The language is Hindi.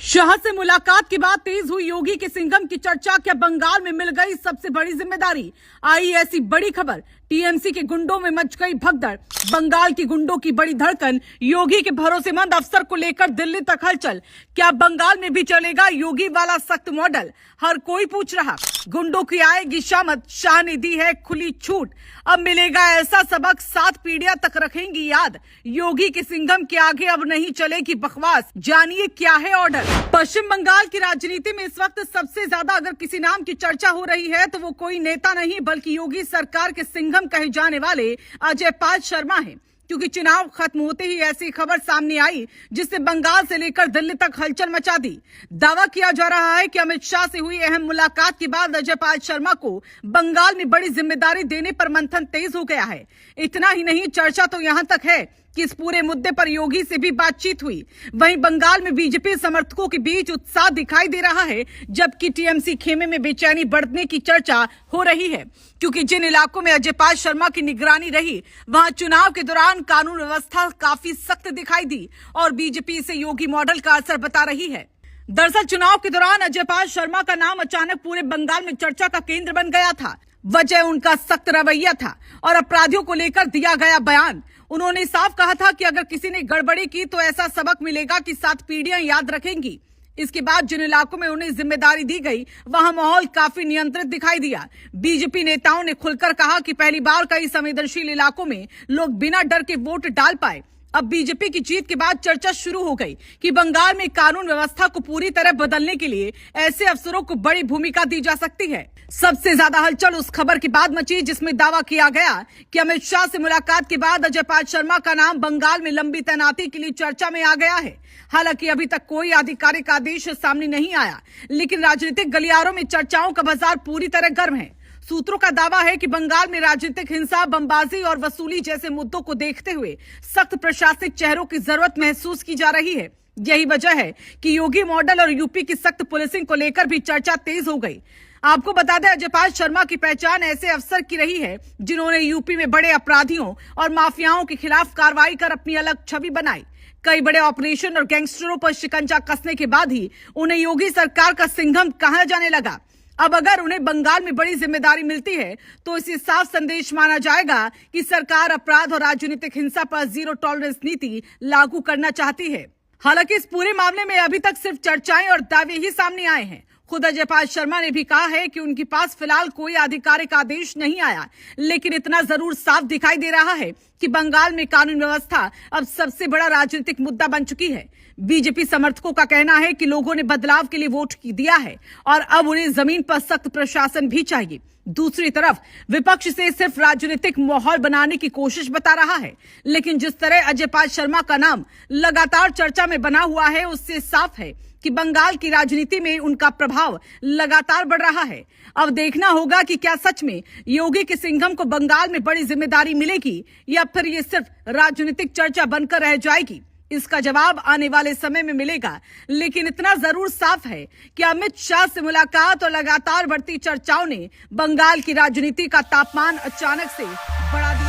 शाह से मुलाकात के बाद तेज हुई योगी के सिंघम की चर्चा। क्या बंगाल में मिल गई सबसे बड़ी जिम्मेदारी? आई ऐसी बड़ी खबर। टीएमसी के गुंडों में मच गई भगदड़। बंगाल की गुंडों की बड़ी धड़कन। योगी के भरोसेमंद अफसर को लेकर दिल्ली तक हलचल। क्या बंगाल में भी चलेगा योगी वाला सख्त मॉडल? हर कोई पूछ रहा। गुंडों की आएगी शामत। शाह ने दी है खुली छूट। अब मिलेगा ऐसा सबक 7 पीढ़ियां तक रखेंगी याद। योगी के सिंघम के आगे अब नहीं चलेगी बकवास। जानिए क्या है ऑर्डर। पश्चिम बंगाल की राजनीति में इस वक्त सबसे ज्यादा अगर किसी नाम की चर्चा हो रही है तो वो कोई नेता नहीं बल्कि योगी सरकार के सिंघम कहे जाने वाले अजय पाल शर्मा हैं। क्योंकि चुनाव खत्म होते ही ऐसी खबर सामने आई जिससे बंगाल से लेकर दिल्ली तक हलचल मचा दी। दावा किया जा रहा है कि अमित शाह से हुई अहम मुलाकात के बाद अजय पाल शर्मा को बंगाल में बड़ी जिम्मेदारी देने पर मंथन तेज हो गया है। इतना ही नहीं, चर्चा तो यहां तक है कि इस पूरे मुद्दे पर योगी से भी बातचीत हुई। वहीं बंगाल में बीजेपी समर्थकों के बीच उत्साह दिखाई दे रहा है, जबकि टीएमसी खेमे में बेचैनी बढ़ने की चर्चा हो रही है। क्योंकि जिन इलाकों में अजय पाल शर्मा की निगरानी रही वहां चुनाव के दौरान कानून व्यवस्था काफी सख्त दिखाई दी और बीजेपी से योगी मॉडल का असर बता रही है। दरअसल चुनाव के दौरान अजय पाल शर्मा का नाम अचानक पूरे बंगाल में चर्चा का केंद्र बन गया था। वजह उनका सख्त रवैया था और अपराधियों को लेकर दिया गया बयान। उन्होंने साफ कहा था कि अगर किसी ने गड़बड़ी की तो ऐसा सबक मिलेगा कि 7 पीढ़ियां याद रखेंगी। इसके बाद जिन इलाकों में उन्हें जिम्मेदारी दी गई वहां माहौल काफी नियंत्रित दिखाई दिया। बीजेपी नेताओं ने खुलकर कहा कि पहली बार कई संवेदनशील इलाकों में लोग बिना डर के वोट डाल पाए। अब बीजेपी की जीत के बाद चर्चा शुरू हो गई कि बंगाल में कानून व्यवस्था को पूरी तरह बदलने के लिए ऐसे अफसरों को बड़ी भूमिका दी जा सकती है। सबसे ज्यादा हलचल उस खबर के बाद मची जिसमें दावा किया गया कि अमित शाह से मुलाकात के बाद अजय पाल शर्मा का नाम बंगाल में लंबी तैनाती के लिए चर्चा में आ गया है। हालांकि अभी तक कोई आधिकारिक आदेश सामने नहीं आया, लेकिन राजनीतिक गलियारों में चर्चाओं का बाजार पूरी तरह गर्म है। सूत्रों का दावा है कि बंगाल में राजनीतिक हिंसा, बमबाजी और वसूली जैसे मुद्दों को देखते हुए सख्त प्रशासनिक चेहरों की जरूरत महसूस की जा रही है। यही वजह है कि योगी मॉडल और यूपी की सख्त पुलिसिंग को लेकर भी चर्चा तेज हो गई। आपको बता दें, अजय पाल शर्मा की पहचान ऐसे अफसर की रही है जिन्होंने यूपी में बड़े अपराधियों और माफियाओं के खिलाफ कार्रवाई कर अपनी अलग छवि बनाई। कई बड़े ऑपरेशन और गैंगस्टरों पर शिकंजा कसने के बाद ही उन्हें योगी सरकार का सिंघम कहा जाने लगा। अब अगर उन्हें बंगाल में बड़ी जिम्मेदारी मिलती है तो इसे साफ संदेश माना जाएगा कि सरकार अपराध और राजनीतिक हिंसा पर जीरो टॉलरेंस नीति लागू करना चाहती है। हालांकि इस पूरे मामले में अभी तक सिर्फ चर्चाएं और दावे ही सामने आए हैं। खुद अजय पाल शर्मा ने भी कहा है कि उनके पास फिलहाल कोई आधिकारिक आदेश नहीं आया, लेकिन इतना जरूर साफ दिखाई दे रहा है कि बंगाल में कानून व्यवस्था अब सबसे बड़ा राजनीतिक मुद्दा बन चुकी है। बीजेपी समर्थकों का कहना है कि लोगों ने बदलाव के लिए वोट दिया है और अब उन्हें जमीन पर सख्त प्रशासन भी चाहिए। दूसरी तरफ विपक्ष से सिर्फ राजनीतिक माहौल बनाने की कोशिश बता रहा है, लेकिन जिस तरह अजय पाल शर्मा का नाम लगातार चर्चा में बना हुआ है उससे साफ है कि बंगाल की राजनीति में उनका प्रभाव लगातार बढ़ रहा है। अब देखना होगा कि क्या सच में योगी के सिंघम को बंगाल में बड़ी जिम्मेदारी मिलेगी या फिर ये सिर्फ राजनीतिक चर्चा बनकर रह जाएगी। इसका जवाब आने वाले समय में मिलेगा, लेकिन इतना जरूर साफ है कि अमित शाह से मुलाकात और लगातार बढ़ती चर्चाओं ने बंगाल की राजनीति का तापमान अचानक से बढ़ा दिया।